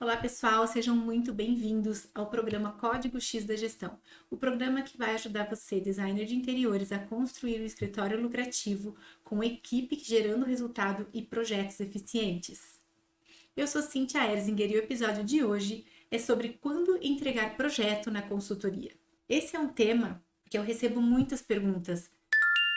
Olá, pessoal, sejam muito bem-vindos ao programa Código X da Gestão, o programa que vai ajudar você, designer de interiores, a construir um escritório lucrativo com equipe gerando resultado e projetos eficientes. Eu sou Cíntia Erzinger e o episódio de hoje é sobre quando entregar projeto na consultoria. Esse é um tema que eu recebo muitas perguntas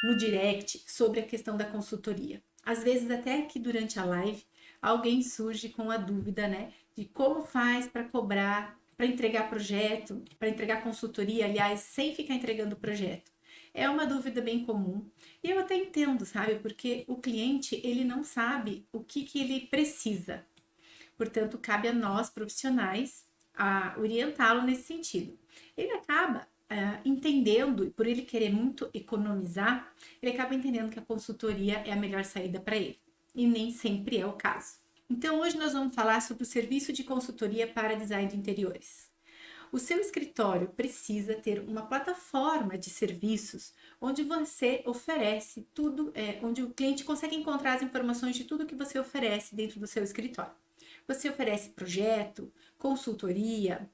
no direct sobre a questão da consultoria. Às vezes, até aqui durante a live, alguém surge com a dúvida, né, de como faz para cobrar, para entregar projeto, para entregar consultoria, aliás, sem ficar entregando projeto. É uma dúvida bem comum e eu até entendo, sabe, porque o cliente ele não sabe o que ele precisa. Portanto, cabe a nós profissionais a orientá-lo nesse sentido. Ele acaba entendendo, e por ele querer muito economizar, ele acaba entendendo que a consultoria é a melhor saída para ele. E nem sempre é o caso. Então, hoje nós vamos falar sobre o serviço de consultoria para design de interiores. O seu escritório precisa ter uma plataforma de serviços onde você oferece tudo, onde o cliente consegue encontrar as informações de tudo que você oferece dentro do seu escritório. Você oferece projeto, consultoria,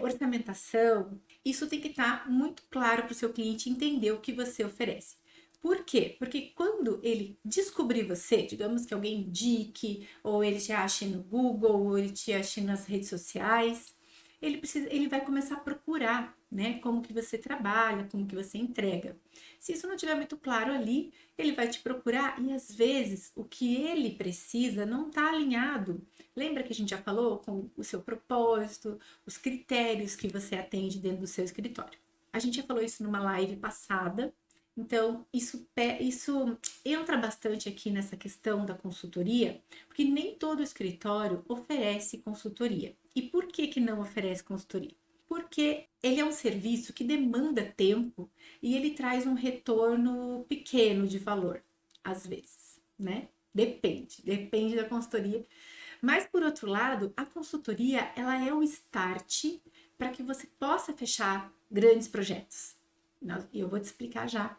orçamentação. Isso tem que estar muito claro para o seu cliente entender o que você oferece. Por quê? Porque quando ele descobrir você, digamos que alguém indique, ou ele te ache no Google, ou ele te ache nas redes sociais, ele vai começar a procurar, né, como que você trabalha, como que você entrega. Se isso não estiver muito claro ali, ele vai te procurar e às vezes o que ele precisa não está alinhado. Lembra que a gente já falou com o seu propósito, os critérios que você atende dentro do seu escritório. A gente já falou isso numa live passada. Então, isso entra bastante aqui nessa questão da consultoria, porque nem todo escritório oferece consultoria. E por que não oferece consultoria? Porque ele é um serviço que demanda tempo e ele traz um retorno pequeno de valor, às vezes, né? Depende da consultoria. Mas, por outro lado, a consultoria, ela é o start para que você possa fechar grandes projetos. E eu vou te explicar já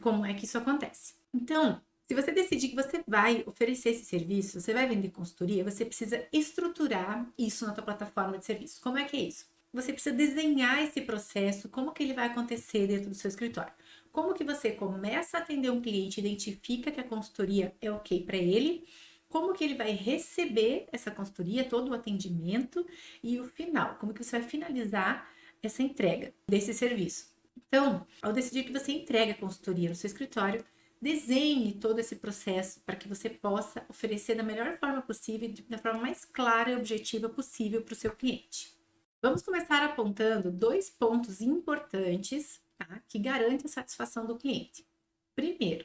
como é que isso acontece. Então, se você decidir que você vai oferecer esse serviço, você vai vender consultoria, você precisa estruturar isso na tua plataforma de serviço. Como é que é isso? Você precisa desenhar esse processo, como que ele vai acontecer dentro do seu escritório. Como que você começa a atender um cliente, identifica que a consultoria é ok para ele, como que ele vai receber essa consultoria, todo o atendimento e o final, como que você vai finalizar essa entrega desse serviço. Então, ao decidir que você entrega a consultoria no seu escritório, desenhe todo esse processo para que você possa oferecer da melhor forma possível, da forma mais clara e objetiva possível para o seu cliente. Vamos começar apontando 2 pontos importantes, tá, que garantem a satisfação do cliente. Primeiro,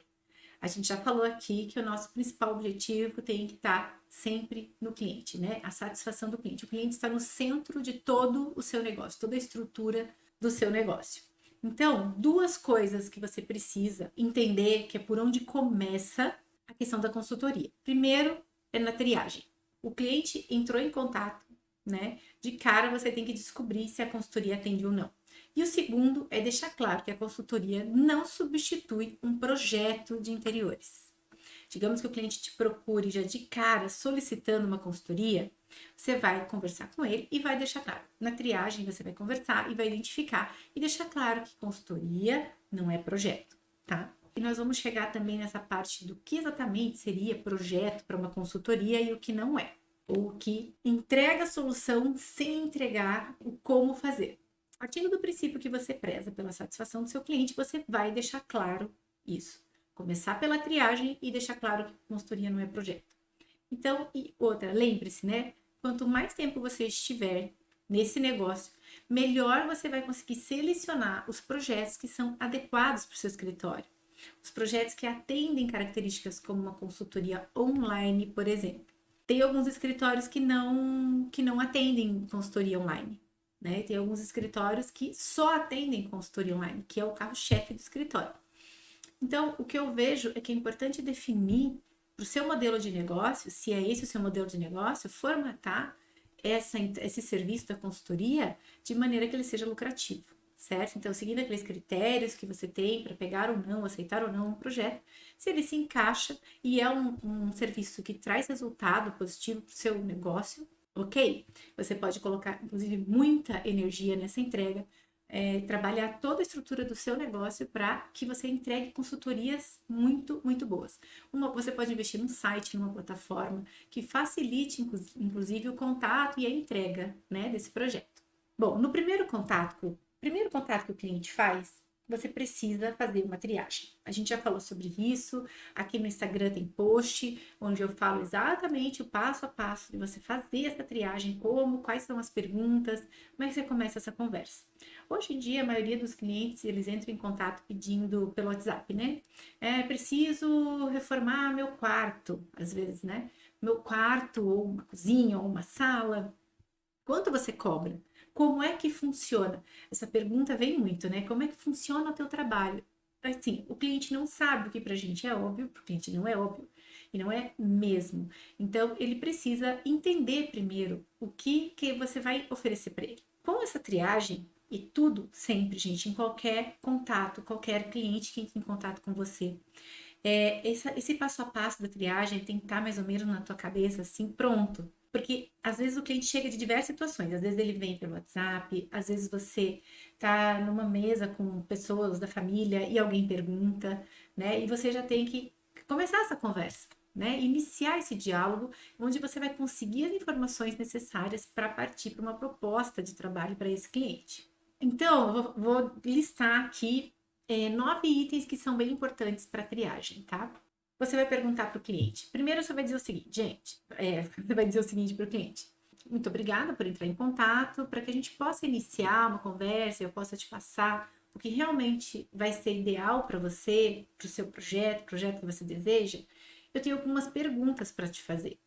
a gente já falou aqui que o nosso principal objetivo tem que estar sempre no cliente, né? A satisfação do cliente. O cliente está no centro de todo o seu negócio, toda a estrutura do seu negócio. Então, 2 coisas que você precisa entender, que é por onde começa a questão da consultoria. Primeiro, é na triagem. O cliente entrou em contato, né? De cara, você tem que descobrir se a consultoria atende ou não. E o segundo é deixar claro que a consultoria não substitui um projeto de interiores. Digamos que o cliente te procure já de cara solicitando uma consultoria, você vai conversar com ele e vai deixar claro. Na triagem você vai conversar e vai identificar e deixar claro que consultoria não é projeto, tá? E nós vamos chegar também nessa parte do que exatamente seria projeto para uma consultoria e o que não é. Ou o que entrega a solução sem entregar o como fazer. Partindo do princípio que você preza pela satisfação do seu cliente, você vai deixar claro isso. Começar pela triagem e deixar claro que consultoria não é projeto. Então, e outra, lembre-se, né? Quanto mais tempo você estiver nesse negócio, melhor você vai conseguir selecionar os projetos que são adequados para o seu escritório. Os projetos que atendem características como uma consultoria online, por exemplo. Tem alguns escritórios que não atendem consultoria online, né? Tem alguns escritórios que só atendem consultoria online, que é o carro-chefe do escritório. Então, o que eu vejo é que é importante definir para o seu modelo de negócio, se é esse o seu modelo de negócio, formatar esse serviço da consultoria de maneira que ele seja lucrativo, certo? Então, seguindo aqueles critérios que você tem para pegar ou não, aceitar ou não um projeto, se ele se encaixa e é um serviço que traz resultado positivo para o seu negócio, ok? Você pode colocar, inclusive, muita energia nessa entrega, trabalhar toda a estrutura do seu negócio para que você entregue consultorias muito, muito boas. Você pode investir num site, numa plataforma que facilite, inclusive, o contato e a entrega, né, desse projeto. Bom, no primeiro contato que o cliente faz, você precisa fazer uma triagem. A gente já falou sobre isso, aqui no Instagram tem post, onde eu falo exatamente o passo a passo de você fazer essa triagem, quais são as perguntas, como é que você começa essa conversa. Hoje em dia, a maioria dos clientes, eles entram em contato pedindo pelo WhatsApp, né? Preciso reformar meu quarto, às vezes, né? Meu quarto, ou uma cozinha, ou uma sala. Quanto você cobra? Como é que funciona? Essa pergunta vem muito, né? Como é que funciona o teu trabalho? Assim, o cliente não sabe o que pra gente é óbvio, pro cliente não é óbvio, e não é mesmo. Então, ele precisa entender primeiro o que você vai oferecer para ele. Com essa triagem, e tudo sempre, gente, em qualquer contato, qualquer cliente que entre em contato com você, esse passo a passo da triagem tem que estar mais ou menos na tua cabeça, assim, pronto. Porque às vezes o cliente chega de diversas situações, às vezes ele vem pelo WhatsApp, às vezes você tá numa mesa com pessoas da família e alguém pergunta, né? E você já tem que começar essa conversa, né? Iniciar esse diálogo, onde você vai conseguir as informações necessárias para partir para uma proposta de trabalho para esse cliente. Então, eu vou listar aqui 9 itens que são bem importantes para triagem, tá? Você vai perguntar para o cliente. Primeiro, você vai dizer o seguinte, gente, você vai dizer o seguinte para o cliente. Muito obrigada por entrar em contato, para que a gente possa iniciar uma conversa, eu possa te passar o que realmente vai ser ideal para você, para o seu projeto que você deseja. Eu tenho algumas perguntas para te fazer.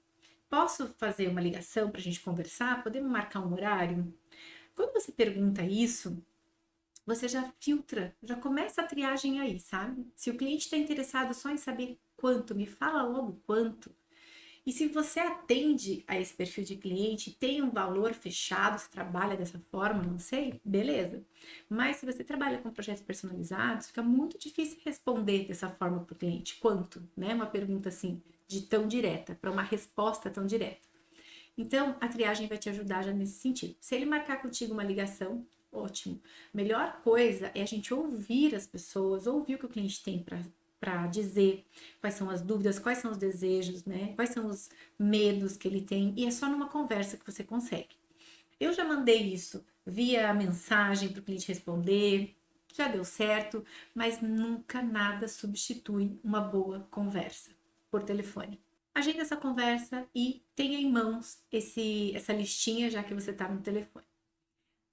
Posso fazer uma ligação para a gente conversar? Podemos marcar um horário? Quando você pergunta isso, você já filtra, já começa a triagem aí, sabe? Se o cliente está interessado só em saber quanto, me fala logo quanto. E se você atende a esse perfil de cliente, tem um valor fechado, se trabalha dessa forma, não sei, beleza. Mas se você trabalha com projetos personalizados, fica muito difícil responder dessa forma para o cliente. Quanto, né? Uma pergunta assim, de tão direta, para uma resposta tão direta. Então, a triagem vai te ajudar já nesse sentido. Se ele marcar contigo uma ligação, ótimo. Melhor coisa é a gente ouvir as pessoas, ouvir o que o cliente tem para dizer, quais são as dúvidas, quais são os desejos, né? Quais são os medos que ele tem. E é só numa conversa que você consegue. Eu já mandei isso via mensagem para o cliente responder, já deu certo, mas nunca nada substitui uma boa conversa por telefone. Agenda essa conversa e tenha em mãos essa listinha, já que você está no telefone.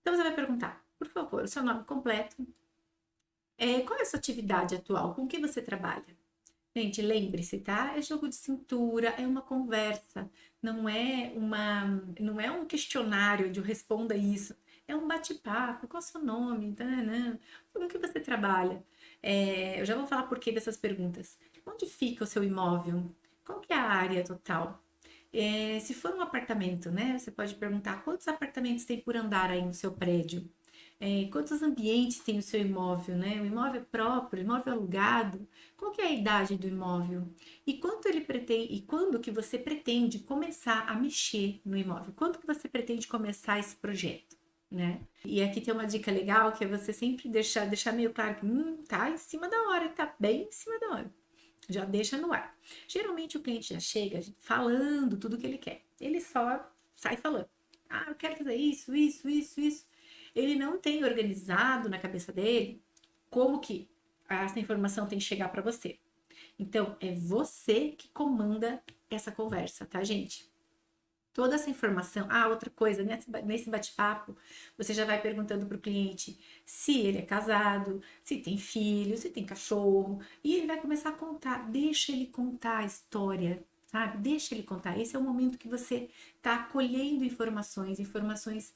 Então, você vai perguntar, por favor, o seu nome completo, qual é a sua atividade atual, com que você trabalha? Gente, lembre-se, tá? É jogo de cintura, é uma conversa, não é um questionário de responda isso, é um bate-papo, qual é o seu nome, tananã, com que você trabalha? Eu já vou falar por que dessas perguntas. Onde fica o seu imóvel? Qual que é a área total? Se for um apartamento, né? Você pode perguntar quantos apartamentos tem por andar aí no seu prédio? Quantos ambientes tem o seu imóvel, né? O imóvel é próprio, o imóvel é alugado? Qual que é a idade do imóvel? E quanto ele pretende, e quando que você pretende começar a mexer no imóvel? Quando que você pretende começar esse projeto, né? E aqui tem uma dica legal que é você sempre deixar meio claro que tá em cima da hora, tá bem em cima da hora. Já deixa no ar. Geralmente o cliente já chega falando tudo o que ele quer. Ele só sai falando. Ah, eu quero fazer isso, isso, isso, isso. Ele não tem organizado na cabeça dele como que essa informação tem que chegar para você. Então, é você que comanda essa conversa, tá, gente? Toda essa informação. Ah, outra coisa, nesse bate-papo, você já vai perguntando para o cliente se ele é casado, se tem filho, se tem cachorro, e ele vai começar a contar. Deixa ele contar a história, sabe? Deixa ele contar. Esse é o momento que você está colhendo informações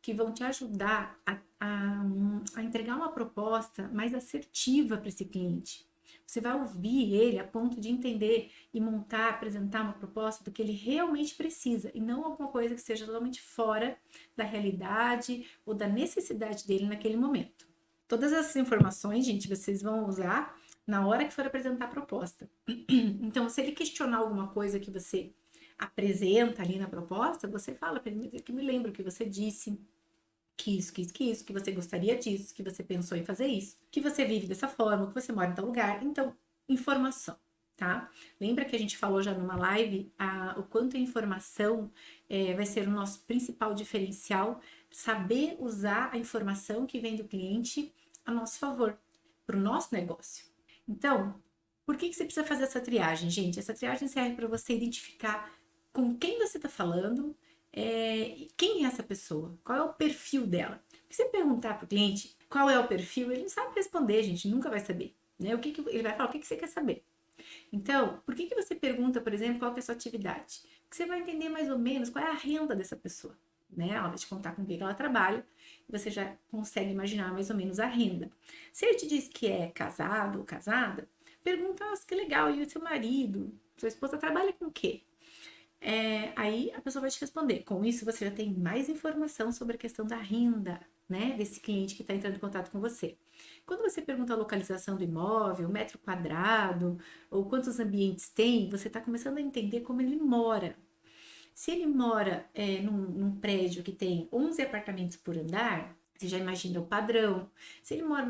que vão te ajudar a entregar uma proposta mais assertiva para esse cliente. Você vai ouvir ele a ponto de entender e montar, apresentar uma proposta do que ele realmente precisa e não alguma coisa que seja totalmente fora da realidade ou da necessidade dele naquele momento. Todas essas informações, gente, vocês vão usar na hora que for apresentar a proposta. Então, se ele questionar alguma coisa que você apresenta ali na proposta, você fala para ele que me lembro que você disse que você gostaria disso, que você pensou em fazer isso, que você vive dessa forma, que você mora em tal lugar. Então, informação, tá? Lembra que a gente falou já numa live o quanto a informação vai ser o nosso principal diferencial, saber usar a informação que vem do cliente a nosso favor, para o nosso negócio. Então, por que você precisa fazer essa triagem, gente? Essa triagem serve para você identificar com quem você está falando, quem é essa pessoa, qual é o perfil dela. Se você perguntar para o cliente qual é o perfil, ele não sabe responder, gente, nunca vai saber. Né? Ele vai falar, o que você quer saber? Então, por que você pergunta, por exemplo, qual que é a sua atividade? Porque você vai entender mais ou menos qual é a renda dessa pessoa. Né? Ela vai te contar com quem ela trabalha, você já consegue imaginar mais ou menos a renda. Se ele te diz que é casado ou casada, pergunta, nossa, que legal, e o seu marido? Sua esposa trabalha com o quê? Aí a pessoa vai te responder. Com isso, você já tem mais informação sobre a questão da renda, né? Desse cliente que está entrando em contato com você. Quando você pergunta a localização do imóvel, metro quadrado, ou quantos ambientes tem, você está começando a entender como ele mora. Se ele mora num prédio que tem 11 apartamentos por andar, você já imagina o padrão. Se ele mora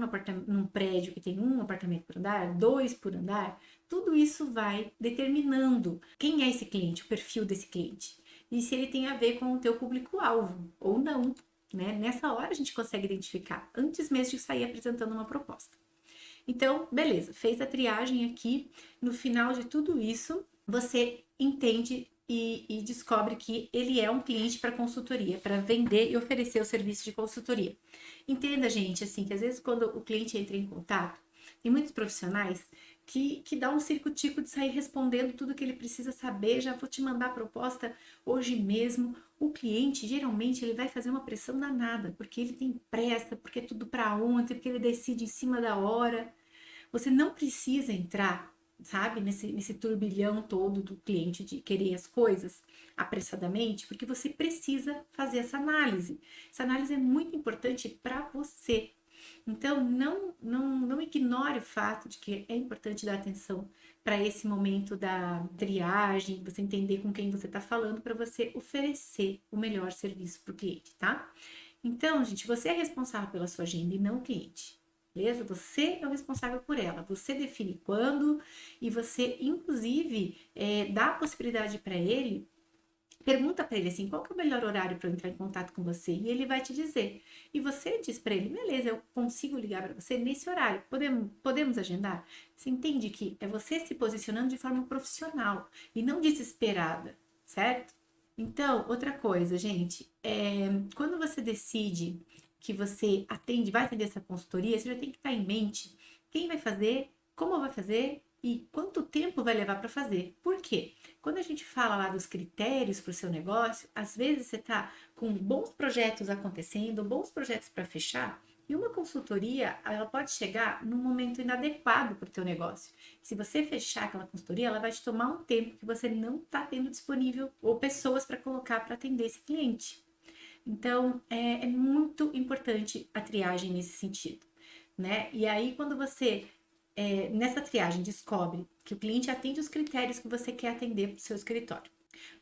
num prédio que tem um apartamento por andar, dois por andar, tudo isso vai determinando quem é esse cliente, o perfil desse cliente. E se ele tem a ver com o teu público-alvo ou não. Né? Nessa hora a gente consegue identificar, antes mesmo de sair apresentando uma proposta. Então, beleza, fez a triagem aqui. No final de tudo isso, você entende e descobre que ele é um cliente para consultoria, para vender e oferecer o serviço de consultoria. Entenda, gente, assim, que às vezes quando o cliente entra em contato, tem muitos profissionais que dá um circo-tico de sair respondendo tudo que ele precisa saber, já vou te mandar a proposta hoje mesmo. O cliente, geralmente, ele vai fazer uma pressão danada, porque ele tem pressa, porque é tudo para ontem, porque ele decide em cima da hora. Você não precisa entrar, sabe, nesse turbilhão todo do cliente de querer as coisas apressadamente, porque você precisa fazer essa análise. Essa análise é muito importante para você. Então, não ignore o fato de que é importante dar atenção para esse momento da triagem, você entender com quem você está falando, para você oferecer o melhor serviço para o cliente, tá? Então, gente, você é responsável pela sua agenda e não o cliente. Beleza? Você é o responsável por ela. Você define quando e você, inclusive, dá a possibilidade para ele. Pergunta para ele assim, qual que é o melhor horário para eu entrar em contato com você? E ele vai te dizer. E você diz para ele, beleza, eu consigo ligar para você nesse horário. Podemos agendar? Você entende que é você se posicionando de forma profissional e não desesperada, certo? Então, outra coisa, gente, quando você decide que você vai atender essa consultoria, você já tem que estar em mente quem vai fazer, como vai fazer e quanto tempo vai levar para fazer. Por quê? Quando a gente fala lá dos critérios para o seu negócio, às vezes você está com bons projetos acontecendo, bons projetos para fechar, e uma consultoria, ela pode chegar num momento inadequado para o teu negócio. Se você fechar aquela consultoria, ela vai te tomar um tempo que você não está tendo disponível ou pessoas para colocar para atender esse cliente. Então, é muito importante a triagem nesse sentido, né? E aí, quando você, nessa triagem, descobre que o cliente atende os critérios que você quer atender para o seu escritório,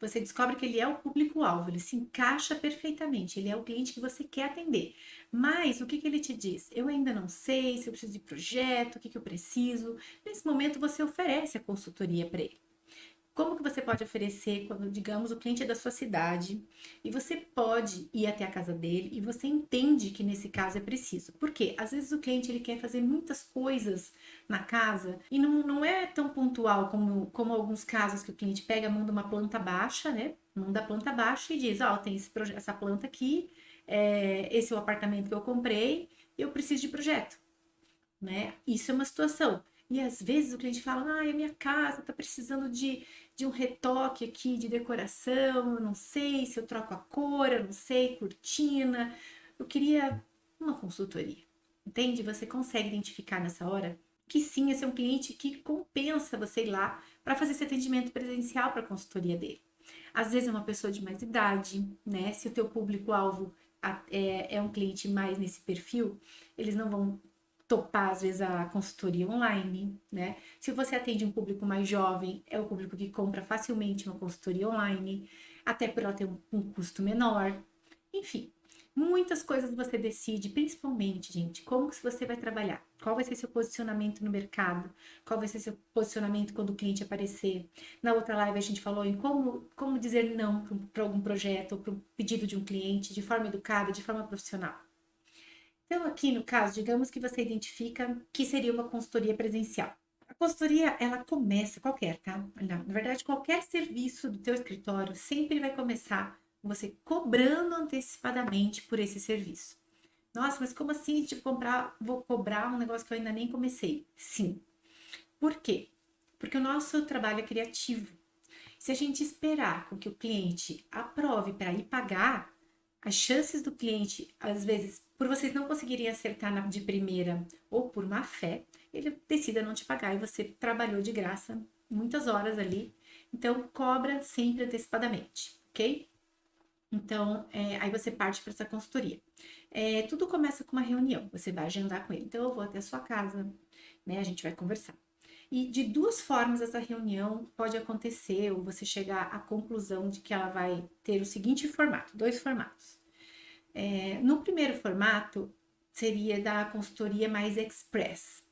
você descobre que ele é o público-alvo, ele se encaixa perfeitamente, ele é o cliente que você quer atender. Mas o que ele te diz? Eu ainda não sei se eu preciso de projeto, o que eu preciso. Nesse momento, você oferece a consultoria para ele. Como que você pode oferecer quando, digamos, o cliente é da sua cidade e você pode ir até a casa dele e você entende que nesse caso é preciso. Por quê? Às vezes o cliente ele quer fazer muitas coisas na casa e não é tão pontual como alguns casos que o cliente pega, manda uma planta baixa, né? Manda a planta baixa e diz, ó, tem essa planta aqui, esse é o apartamento que eu comprei e eu preciso de projeto, né? Isso é uma situação. E às vezes o cliente fala, a minha casa tá precisando de um retoque aqui de decoração, eu não sei se eu troco a cor, eu não sei, cortina. Eu queria uma consultoria. Entende? Você consegue identificar nessa hora que sim, esse é um cliente que compensa você ir lá para fazer esse atendimento presencial para a consultoria dele. Às vezes é uma pessoa de mais idade, né? Se o teu público-alvo é um cliente mais nesse perfil, eles não vão topar, às vezes, a consultoria online, né? Se você atende um público mais jovem, é o público que compra facilmente uma consultoria online, até por ela ter um custo menor. Enfim, muitas coisas você decide, principalmente, gente, como que você vai trabalhar, qual vai ser seu posicionamento no mercado, qual vai ser seu posicionamento quando o cliente aparecer. Na outra live a gente falou em como dizer não para algum projeto ou para um pedido de um cliente de forma educada, de forma profissional. Então, aqui no caso, digamos que você identifica que seria uma consultoria presencial. A consultoria, ela começa, qualquer, tá? Na verdade, qualquer serviço do teu escritório sempre vai começar você cobrando antecipadamente por esse serviço. Nossa, mas como assim? Tipo, vou cobrar um negócio que eu ainda nem comecei. Sim. Por quê? Porque o nosso trabalho é criativo. Se a gente esperar com que o cliente aprove para ir pagar, as chances do cliente, às vezes, por vocês não conseguirem acertar de primeira ou por má fé, ele decida não te pagar e você trabalhou de graça muitas horas ali. Então, cobra sempre antecipadamente, ok? Então, aí você parte para essa consultoria. Tudo começa com uma reunião, você vai agendar com ele. Então, eu vou até a sua casa, né? A gente vai conversar. E de duas formas essa reunião pode acontecer, ou você chegar à conclusão de que ela vai ter o seguinte formato, dois formatos. No primeiro formato, seria da consultoria mais express.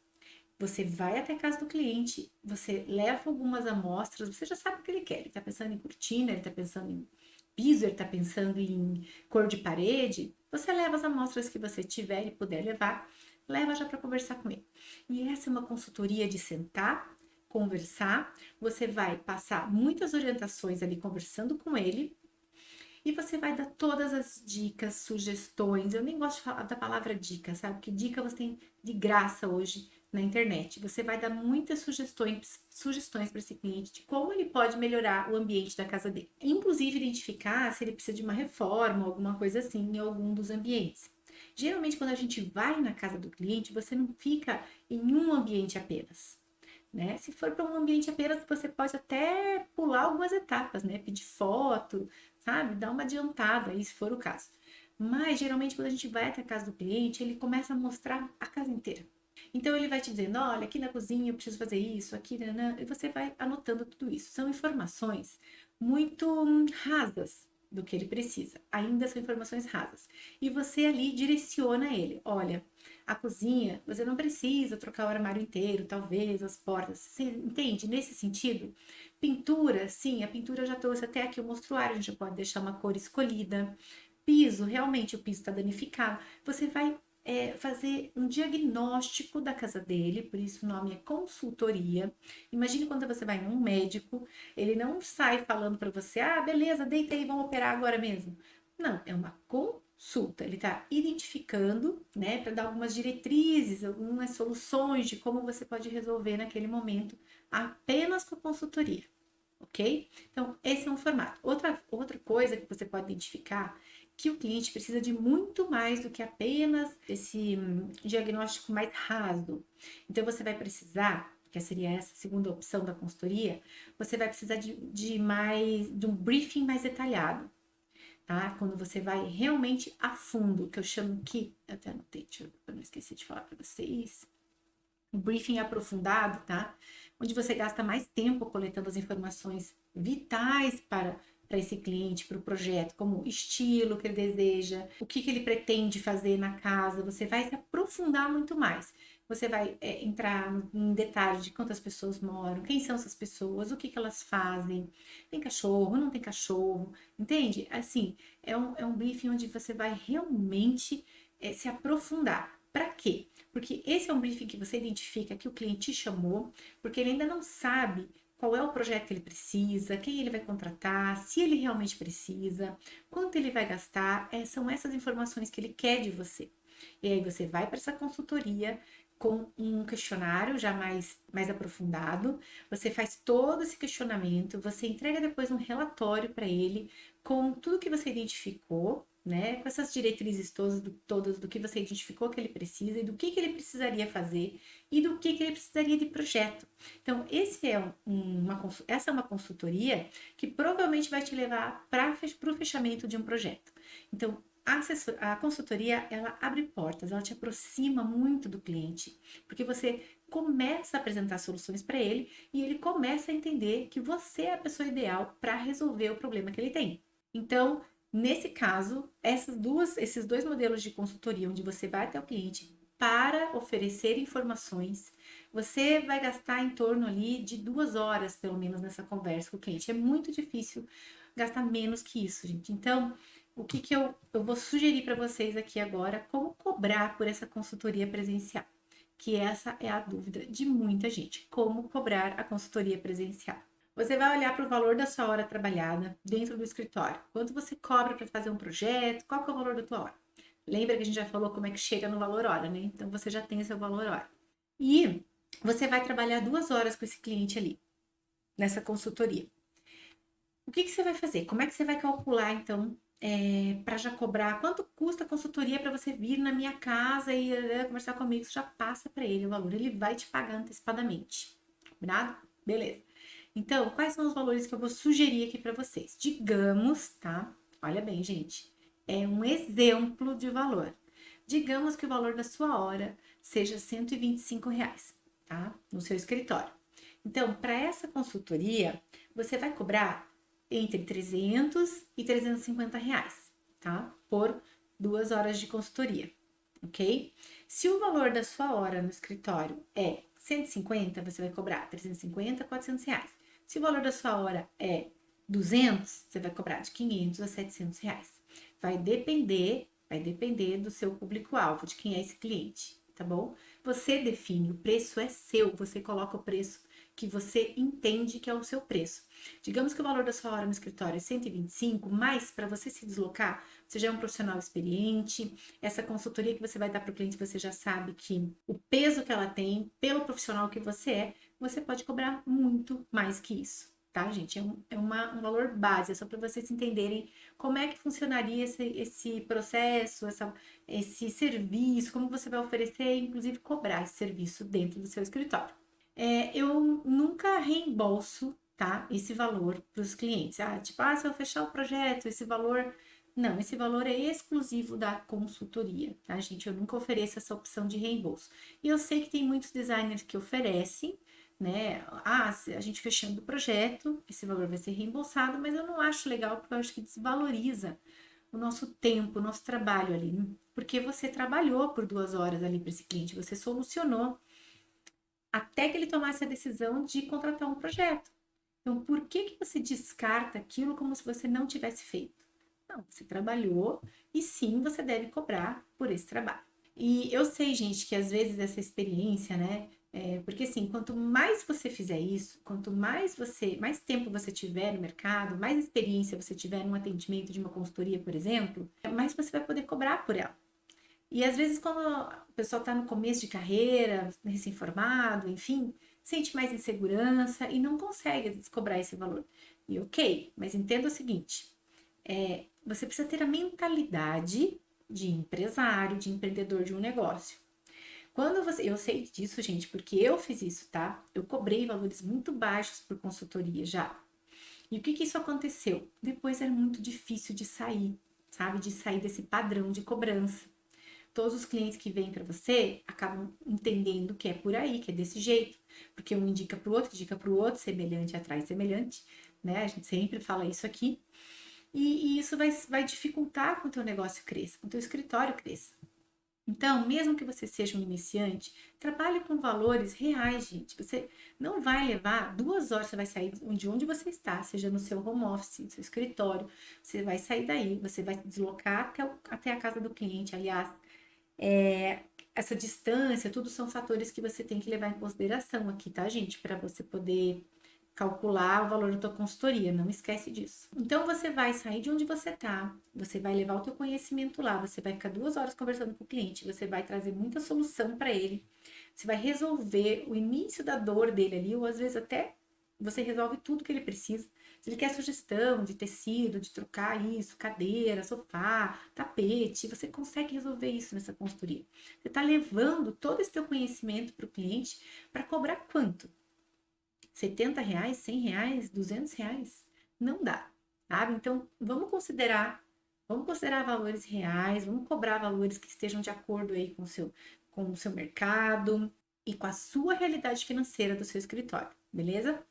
Você vai até a casa do cliente, você leva algumas amostras, você já sabe o que ele quer. Ele está pensando em cortina, ele está pensando em piso, ele está pensando em cor de parede. Você leva as amostras que você tiver e puder levar, leva já para conversar com ele. E essa é uma consultoria de sentar, conversar. Você vai passar muitas orientações ali conversando com ele. E você vai dar todas as dicas, sugestões. Eu nem gosto de falar da palavra dica, sabe? Porque dica você tem de graça hoje na internet. Você vai dar muitas sugestões para esse cliente de como ele pode melhorar o ambiente da casa dele. Inclusive, identificar se ele precisa de uma reforma, alguma coisa assim, em algum dos ambientes. Geralmente, quando a gente vai na casa do cliente, você não fica em um ambiente apenas. Né? Se for para um ambiente apenas, você pode até pular algumas etapas, né? Pedir foto, sabe? Dar uma adiantada aí, se for o caso. Mas, geralmente, quando a gente vai até a casa do cliente, ele começa a mostrar a casa inteira. Então, ele vai te dizendo, olha, aqui na cozinha eu preciso fazer isso, aqui, nanã, e você vai anotando tudo isso. São informações muito rasas do que ele precisa. Ainda são informações rasas. E você ali direciona ele. Olha, a cozinha, você não precisa trocar o armário inteiro, talvez, as portas. Você entende? Nesse sentido, pintura, sim, a pintura eu já trouxe até aqui o mostruário, a gente pode deixar uma cor escolhida. Piso, realmente o piso está danificado. Você vai fazer um diagnóstico da casa dele, por isso o nome é consultoria. Imagine quando você vai num médico, ele não sai falando para você, ah, beleza, deita aí, vamos operar agora mesmo. Não, é uma consulta. Ele está identificando, né, para dar algumas diretrizes, algumas soluções de como você pode resolver naquele momento, apenas com a consultoria. Ok? Então, esse é um formato. Outra coisa que você pode identificar que o cliente precisa de muito mais do que apenas esse diagnóstico mais raso. Então, você vai precisar, que seria essa segunda opção da consultoria, você vai precisar de um briefing mais detalhado, tá? Quando você vai realmente a fundo, que eu chamo que, eu até anotei, deixa eu não esqueci de falar para vocês, um briefing aprofundado, tá? Onde você gasta mais tempo coletando as informações vitais para esse cliente, para o projeto, como o estilo que ele deseja, o que ele pretende fazer na casa, você vai se aprofundar muito mais. Você vai entrar em detalhes de quantas pessoas moram, quem são essas pessoas, o que elas fazem, tem cachorro, não tem cachorro, entende? Assim, é um briefing onde você vai realmente se aprofundar. Para quê? Porque esse é um briefing que você identifica que o cliente te chamou, porque ele ainda não sabe qual é o projeto que ele precisa, quem ele vai contratar, se ele realmente precisa, quanto ele vai gastar. São essas informações que ele quer de você. E aí você vai para essa consultoria com um questionário já mais aprofundado, você faz todo esse questionamento, você entrega depois um relatório para ele com tudo que você identificou, né? Com essas diretrizes todas do que você identificou que ele precisa e do que ele precisaria fazer e do que ele precisaria de projeto. Então, essa é uma consultoria que provavelmente vai te levar para o fechamento de um projeto. Então, a consultoria, ela abre portas, ela te aproxima muito do cliente, porque você começa a apresentar soluções para ele e ele começa a entender que você é a pessoa ideal para resolver o problema que ele tem. Então, nesse caso, esses dois modelos de consultoria, onde você vai até o cliente para oferecer informações, você vai gastar em torno ali de 2 horas, pelo menos, nessa conversa com o cliente. É muito difícil gastar menos que isso, gente. Então, o que eu vou sugerir para vocês aqui agora, como cobrar por essa consultoria presencial? Que essa é a dúvida de muita gente. Como cobrar a consultoria presencial? Você vai olhar para o valor da sua hora trabalhada dentro do escritório. Quanto você cobra para fazer um projeto? Qual que é o valor da tua hora? Lembra que a gente já falou como é que chega no valor hora, né? Então você já tem o seu valor hora. E você vai trabalhar 2 horas com esse cliente ali, nessa consultoria. O que você vai fazer? Como é que você vai calcular, então, para já cobrar? Quanto custa a consultoria para você vir na minha casa e conversar comigo? Você já passa para ele o valor, ele vai te pagar antecipadamente. Combinado? Beleza. Então, quais são os valores que eu vou sugerir aqui para vocês? Digamos, tá? Olha bem, gente. É um exemplo de valor. Digamos que o valor da sua hora seja R$ 125, tá? No seu escritório. Então, para essa consultoria, você vai cobrar entre 300 e R$ 350, tá? Por 2 horas de consultoria, ok? Se o valor da sua hora no escritório é 150, você vai cobrar 350, R$ 400. Se o valor da sua hora é 200, você vai cobrar de 500 a R$ 700. Vai depender do seu público-alvo, de quem é esse cliente, tá bom? Você define, o preço é seu, você coloca o preço que você entende que é o seu preço. Digamos que o valor da sua hora no escritório é 125, mas para você se deslocar, você já é um profissional experiente, essa consultoria que você vai dar para o cliente, você já sabe que o peso que ela tem, pelo profissional que você é, você pode cobrar muito mais que isso, tá, gente? Um valor base, é só para vocês entenderem como é que funcionaria esse processo, esse serviço, como você vai oferecer, inclusive cobrar esse serviço dentro do seu escritório. Eu nunca reembolso, tá, esse valor para os clientes. Tipo, se eu fechar o projeto, esse valor... Não, esse valor é exclusivo da consultoria, tá, gente? Eu nunca ofereço essa opção de reembolso. E eu sei que tem muitos designers que oferecem, né? Se a gente fechando o projeto, esse valor vai ser reembolsado, mas eu não acho legal, porque eu acho que desvaloriza o nosso tempo, o nosso trabalho ali. Porque você trabalhou por 2 horas ali para esse cliente, você solucionou até que ele tomasse a decisão de contratar um projeto. Então, por que você descarta aquilo como se você não tivesse feito? Não, você trabalhou e sim, você deve cobrar por esse trabalho. E eu sei, gente, que às vezes essa experiência, né? Porque assim, quanto mais você fizer isso, quanto mais tempo você tiver no mercado, mais experiência você tiver num atendimento de uma consultoria, por exemplo, mais você vai poder cobrar por ela. E às vezes, quando o pessoal está no começo de carreira, recém-formado, enfim, sente mais insegurança e não consegue cobrar esse valor. E ok, mas entenda o seguinte: você precisa ter a mentalidade de empresário, de empreendedor de um negócio. Eu sei disso, gente, porque eu fiz isso, tá? Eu cobrei valores muito baixos por consultoria já. E o que isso aconteceu? Depois era muito difícil de sair, sabe? De sair desse padrão de cobrança. Todos os clientes que vêm para você acabam entendendo que é por aí, que é desse jeito, porque um indica para o outro, semelhante atrai semelhante, né? A gente sempre fala isso aqui. E isso vai dificultar que o teu negócio cresça, que o teu escritório cresça. Então, mesmo que você seja um iniciante, trabalhe com valores reais, gente. Você não vai levar 2 horas, você vai sair de onde você está, seja no seu home office, no seu escritório, você vai sair daí, você vai se deslocar até a casa do cliente. Aliás, essa distância, tudo são fatores que você tem que levar em consideração aqui, tá, gente? Para você poder calcular o valor da tua consultoria, não esquece disso. Então você vai sair de onde você tá, você vai levar o teu conhecimento lá, você vai ficar 2 horas conversando com o cliente, você vai trazer muita solução para ele, você vai resolver o início da dor dele ali, ou às vezes até você resolve tudo que ele precisa. Se ele quer sugestão de tecido, de trocar isso, cadeira, sofá, tapete, você consegue resolver isso nessa consultoria. Você está levando todo esse teu conhecimento para o cliente para cobrar quanto? R$ 70, R$ 100, R$ 200? Não dá, sabe? Então, vamos considerar Vamos considerar valores reais, vamos cobrar valores que estejam de acordo aí com o seu mercado e com a sua realidade financeira do seu escritório, beleza?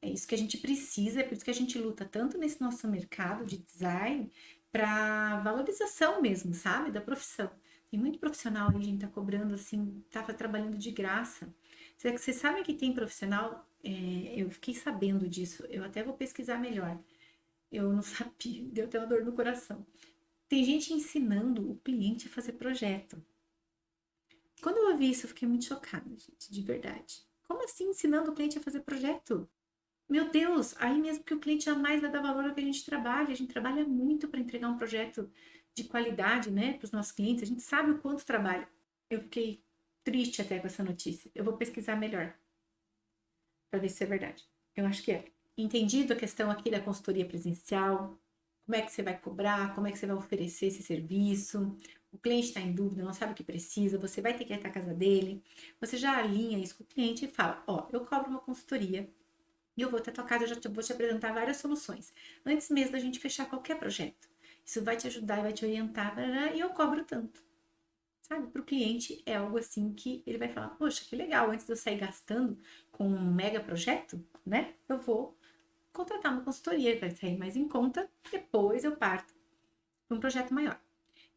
É isso que a gente precisa, é por isso que a gente luta tanto nesse nosso mercado de design para valorização mesmo, sabe? Da profissão. Tem muito profissional aí, a gente tá cobrando assim, tá trabalhando de graça. Você sabe que tem profissional, eu fiquei sabendo disso, eu até vou pesquisar melhor. Eu não sabia, deu até uma dor no coração. Tem gente ensinando o cliente a fazer projeto. Quando eu ouvi isso, eu fiquei muito chocada, gente, de verdade. Como assim ensinando o cliente a fazer projeto? Meu Deus, aí mesmo que o cliente jamais vai dar valor ao que a gente trabalha muito para entregar um projeto de qualidade, né, para os nossos clientes, a gente sabe o quanto trabalha. Eu fiquei triste até com essa notícia. Eu vou pesquisar melhor para ver se é verdade. Eu acho que é. Entendido a questão aqui da consultoria presencial, como é que você vai cobrar, como é que você vai oferecer esse serviço. O cliente está em dúvida, não sabe o que precisa, você vai ter que ir até a casa dele. Você já alinha isso com o cliente e fala: Ó, eu cobro uma consultoria e eu vou até a tua casa, eu já vou te apresentar várias soluções. Antes mesmo da gente fechar qualquer projeto. Isso vai te ajudar e vai te orientar, e eu cobro tanto. Sabe? Para o cliente é algo assim que ele vai falar: Poxa, que legal, antes de eu sair gastando com um mega projeto, né? Eu vou contratar uma consultoria, vai sair mais em conta, depois eu parto para um projeto maior.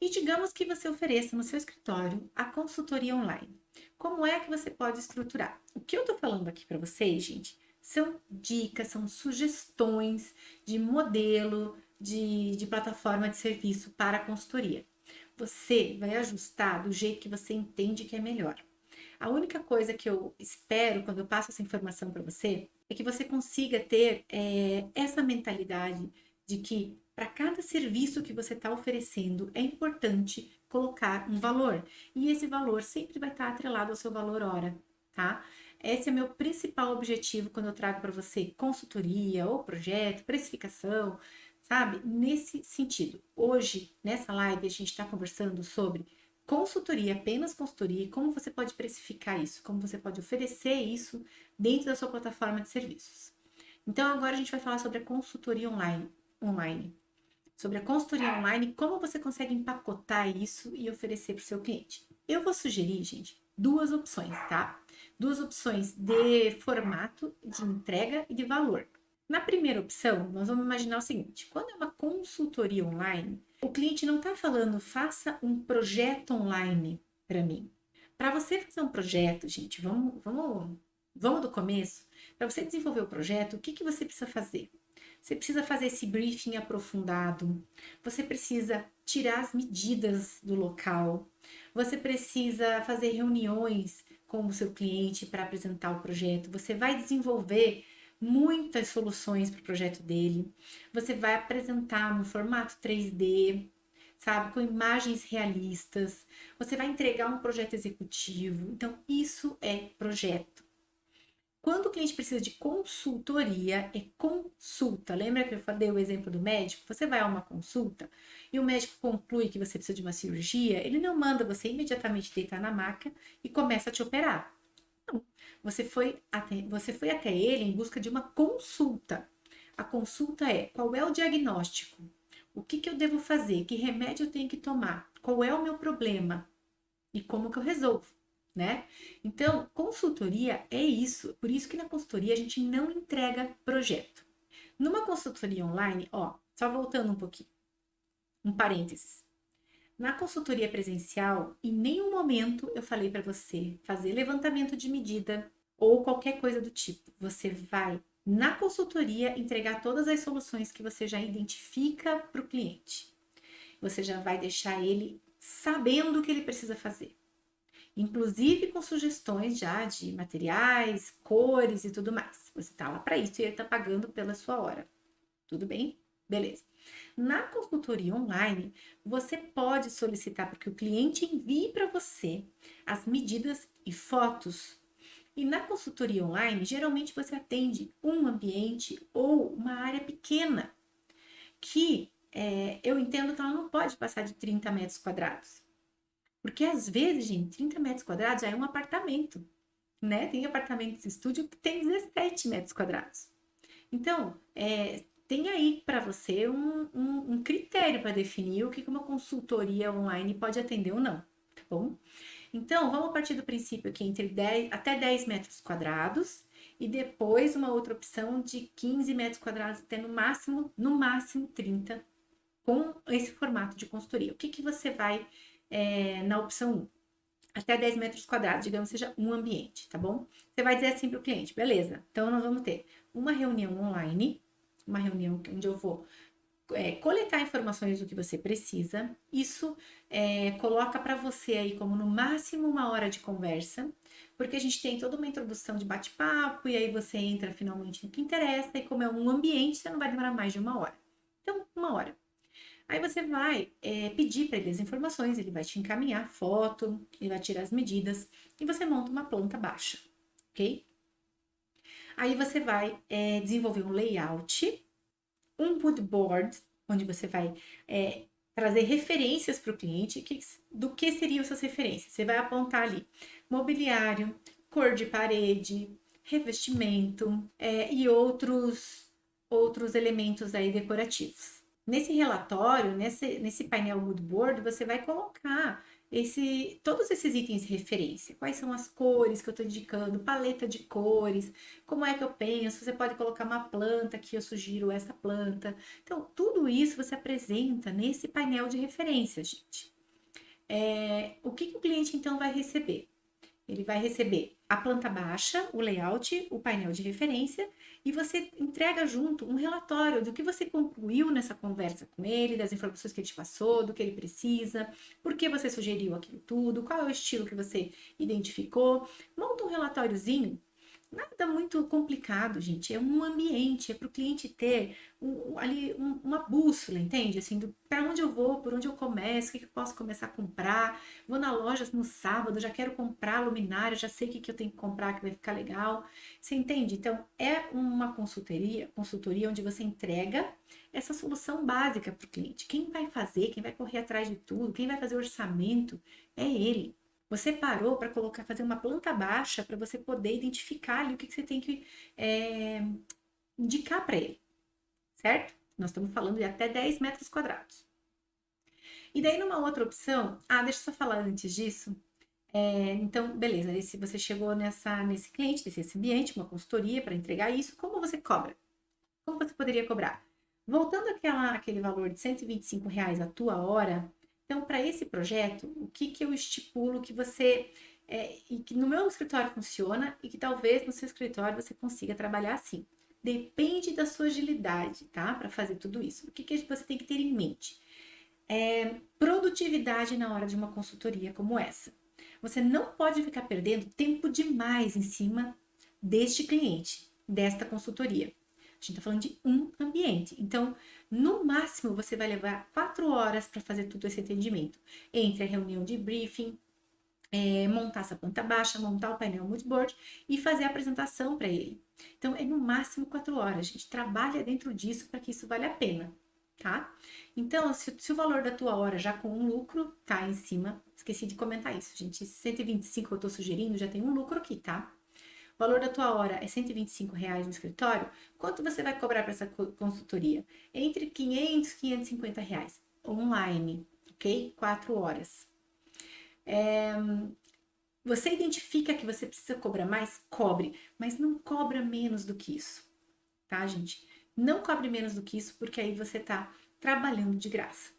E digamos que você ofereça no seu escritório a consultoria online. Como é que você pode estruturar? O que eu estou falando aqui para vocês, gente, são dicas, são sugestões de modelo de plataforma de serviço para a consultoria. Você vai ajustar do jeito que você entende que é melhor. A única coisa que eu espero quando eu passo essa informação para você é que você consiga ter essa mentalidade de que para cada serviço que você está oferecendo é importante colocar um valor. E esse valor sempre vai estar atrelado ao seu valor hora, tá? Esse é meu principal objetivo quando eu trago para você consultoria ou projeto, precificação, sabe? Nesse sentido. Hoje, nessa live, a gente está conversando sobre consultoria, apenas consultoria, e como você pode precificar isso, como você pode oferecer isso dentro da sua plataforma de serviços. Então, agora a gente vai falar sobre a consultoria online. Sobre a consultoria online, como você consegue empacotar isso e oferecer para o seu cliente. Eu vou sugerir, gente, duas opções, tá? Duas opções de formato, de entrega e de valor. Na primeira opção, nós vamos imaginar o seguinte: quando é uma consultoria online, o cliente não está falando faça um projeto online para mim. Para você fazer um projeto, gente, vamos do começo. Para você desenvolver o projeto, o que você precisa fazer? Você precisa fazer esse briefing aprofundado, você precisa tirar as medidas do local, você precisa fazer reuniões com o seu cliente para apresentar o projeto, você vai desenvolver muitas soluções para o projeto dele, você vai apresentar no formato 3D, sabe, com imagens realistas, você vai entregar um projeto executivo. Então, isso é projeto. Quando o cliente precisa de consultoria, é consulta. Lembra que eu falei o exemplo do médico? Você vai a uma consulta e o médico conclui que você precisa de uma cirurgia, ele não manda você imediatamente deitar na maca e começa a te operar. Não. Você foi até ele em busca de uma consulta. A consulta é: qual é o diagnóstico? O que eu devo fazer? Que remédio eu tenho que tomar? Qual é o meu problema? E como que eu resolvo? Né? Então, consultoria é isso. Por isso que na consultoria a gente não entrega projeto. Numa consultoria online, ó, só voltando um pouquinho, um parênteses. Na consultoria presencial, em nenhum momento eu falei para você fazer levantamento de medida ou qualquer coisa do tipo. Você vai na consultoria entregar todas as soluções que você já identifica para o cliente. Você já vai deixar ele sabendo o que ele precisa fazer, inclusive com sugestões já de materiais, cores e tudo mais. Você está lá para isso e ele está pagando pela sua hora. Tudo bem? Beleza. Na consultoria online, você pode solicitar para que o cliente envie para você as medidas e fotos. E na consultoria online, geralmente você atende um ambiente ou uma área pequena, que eu entendo que ela não pode passar de 30 metros quadrados. Porque às vezes, gente, 30 metros quadrados já é um apartamento, né? Tem apartamentos de estúdio que tem 17 metros quadrados. Então, tem aí para você um critério para definir o que uma consultoria online pode atender ou não, tá bom? Então, vamos partir do princípio aqui entre 10 até 10 metros quadrados e depois uma outra opção de 15 metros quadrados até no máximo 30 com esse formato de consultoria. O que que você vai na opção 1? Até 10 metros quadrados, digamos, seja um ambiente, tá bom? Você vai dizer assim para o cliente, beleza, então nós vamos ter uma reunião online, uma reunião onde eu vou coletar informações do que você precisa. Isso coloca para você aí como no máximo 1 hora de conversa, porque a gente tem toda uma introdução de bate-papo e aí você entra finalmente no que interessa e como é um ambiente, você não vai demorar mais de 1 hora. Então, 1 hora. Aí você vai pedir para ele as informações, ele vai te encaminhar foto, ele vai tirar as medidas e você monta uma planta baixa, ok? Aí você vai desenvolver um layout, um mood board, onde você vai trazer referências para o cliente. Do que seriam essas referências? Você vai apontar ali mobiliário, cor de parede, revestimento e outros elementos aí decorativos. Nesse relatório, nesse painel mood board, você vai colocar todos esses itens de referência. Quais são as cores que eu estou indicando, paleta de cores, como é que eu penso, você pode colocar uma planta que eu sugiro essa planta. Então, tudo isso você apresenta nesse painel de referência, gente. O que o cliente então vai receber? Ele vai receber a planta baixa, o layout, o painel de referência e você entrega junto um relatório do que você concluiu nessa conversa com ele, das informações que ele te passou, do que ele precisa, por que você sugeriu aquilo tudo, qual é o estilo que você identificou. Monta um relatóriozinho. Nada muito complicado, gente. É um ambiente, é para o cliente ter uma bússola, entende? Assim, para onde eu vou, por onde eu começo, o que eu posso começar a comprar. Vou na loja no sábado, já quero comprar luminária, já sei o que eu tenho que comprar que vai ficar legal. Você entende? Então, é uma consultoria onde você entrega essa solução básica para o cliente. Quem vai fazer, quem vai correr atrás de tudo, quem vai fazer o orçamento é ele. Você parou para fazer uma planta baixa para você poder identificar ali o que você tem que indicar para ele, certo? Nós estamos falando de até 10 metros quadrados. E daí, numa outra opção, deixa eu só falar antes disso. Então, beleza, se você chegou nesse cliente, nesse ambiente, uma consultoria para entregar isso, como você cobra? Como você poderia cobrar? Voltando àquele valor de R$ 125 a tua hora, então, para esse projeto, o que eu estipulo que você. E que no meu escritório funciona e que talvez no seu escritório você consiga trabalhar assim. Depende da sua agilidade, tá? Para fazer tudo isso. O que você tem que ter em mente? Produtividade na hora de uma consultoria como essa. Você não pode ficar perdendo tempo demais em cima deste cliente, desta consultoria. A gente está falando de um ambiente. Então, no máximo, você vai levar 4 horas para fazer todo esse atendimento. Entre a reunião de briefing, montar essa planta baixa, montar o painel moodboard e fazer a apresentação para ele. Então, é no máximo 4 horas. A gente trabalha dentro disso para que isso valha a pena, tá? Então, se o valor da tua hora já com um lucro tá em cima, esqueci de comentar isso, gente. 125 que eu tô sugerindo já tem um lucro aqui, tá? O valor da tua hora é R$ 125 no escritório, quanto você vai cobrar para essa consultoria? Entre 500 e 550 reais. Online, ok? 4 horas. Você identifica que você precisa cobrar mais? Cobre, mas não cobra menos do que isso, tá, gente? Não cobre menos do que isso, porque aí você tá trabalhando de graça.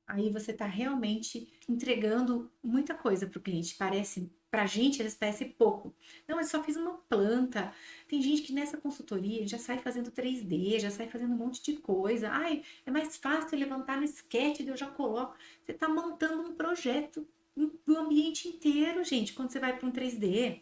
Aí você tá realmente entregando muita coisa pro cliente. Pra gente, eles parecem pouco. Não, eu só fiz uma planta. Tem gente que nessa consultoria já sai fazendo 3D, já sai fazendo um monte de coisa. Ai, é mais fácil levantar no sketch, eu já coloco. Você tá montando um projeto do ambiente inteiro, gente, quando você vai para um 3D.